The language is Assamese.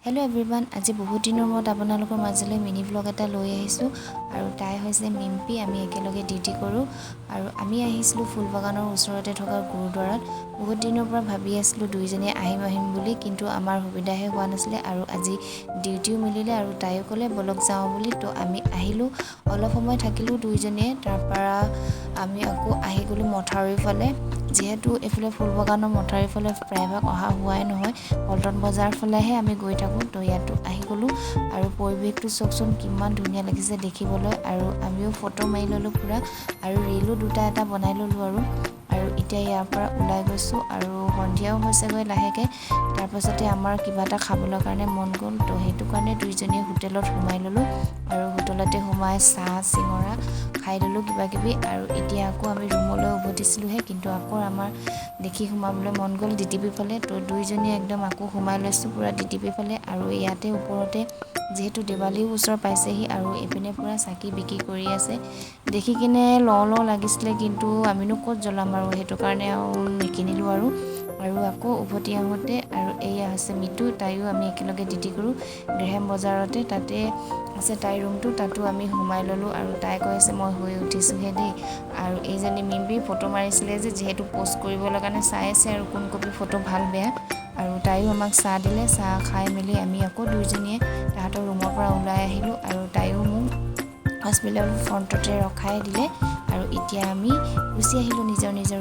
हेलो एवरीवन आज बहुत दिन मूर्त आपनालोকৰ মাজলৈ मिनी ब्लग এটা লৈ আহিছো আৰু তাই হৈছে মিম্পি আমি একেলগে ডিউটি কৰো আৰু আমি আহিছিলো ফুলবাগানৰ ওচৰতে থকা গুৰুদ্বাৰত বহুত দিনৰ পৰা ভাবি আছিলো দুইজনী আহিম বুলি কিন্তু আমাৰ সুবিধাহে হোৱা নাছিলে আৰু আজি ডিউটিও মিলিলে আৰু তাইও ক'লে বলক যাও বুলি তো আমি আহিলো অলপ সময় থাকিলো দুইজনীয়ে তাৰ পৰা আমি আকৌ আহি গলো মথাউৰিৰ ফালে যেহেতু এফালে ফুলবাগানৰ মথাউৰিৰ ফালে প্ৰায়ভাগ অহা হোৱাই নহয় পল্টন বজাৰ ফালেহে আমি গৈ থাকো তো ইয়াতো আহি গলো আৰু পৰিৱেশটো চকচোন কিমান ধুনীয়া লাগিছে দেখিবলৈ আৰু আমিও ফটো মাৰি ললো পুৰা আৰু ৰিলো দুটা এটা বনাই ললো আৰু এতিয়া ইয়াৰ পৰা ওলাই গৈছো আৰু সন্ধিয়াও হৈছে গৈ লাহেকে তাৰ পাছতে আমাৰ কিবা এটা খাবলৈ কাৰণে মন গ'ল তো হেতু কাৰণে দুইজনীয়ে হোটেলত সোমাই ললো আৰু হোটেলতে সোমাই চাহ চিঙৰা খাই ললো কিবা কিবি আৰু এতিয়া আকৌ আমি ৰুমলৈ উভতিছিলোহে কিন্তু আকৌ আমাৰ দেখি সোমাবলৈ মন গ'ল ডিটিপি ফালে তো দুইজনী একদম আকৌ সোমাই লৈছো পুৰা ডিটিপি ফালে আৰু ইয়াতে ওপৰতে যেহেতু দেৱালীও ওচৰ পাইছেহি আৰু এপিনে পুৰা চাকি বিক্ৰী কৰি আছে দেখি কিনে ল লাগিছিলে কিন্তু আমিনো ক'ত জ্বলাম আৰু হেতু কাৰণে নিকিনিলো আৰু আকৌ উভতি আহোঁতে আৰু এয়া আছে মিটু তাইও আমি একেলগে ডিউটি কৰো গ্ৰেহাম বজাৰতে তাতে আছে তাই ৰুমটো তাতো আমি সোমাই ললো আৰু তাই কৈ আছে মই হৈ উঠিছোহে দেই আৰু এইজনী মিম্পি ফটো মাৰিছিলে যে যেহেতু পোষ্ট কৰিবলৈ কাৰণে চাই আছে আৰু কোন কপি ফটো ভাল বেয়া আৰু তাইও আমাক চাহ দিলে চাহ খাই মেলি আমি আকৌ দুইজনীয়ে তাহাঁতৰ ৰুমৰ পৰা ওলাই আহিলো আৰু তাইও মোক হস্পিটেলৰ ফ্ৰণ্টতে ৰখাই দিলে আৰু এতিয়া আমি গুচি আহিলো নিজৰ ৰুমৰ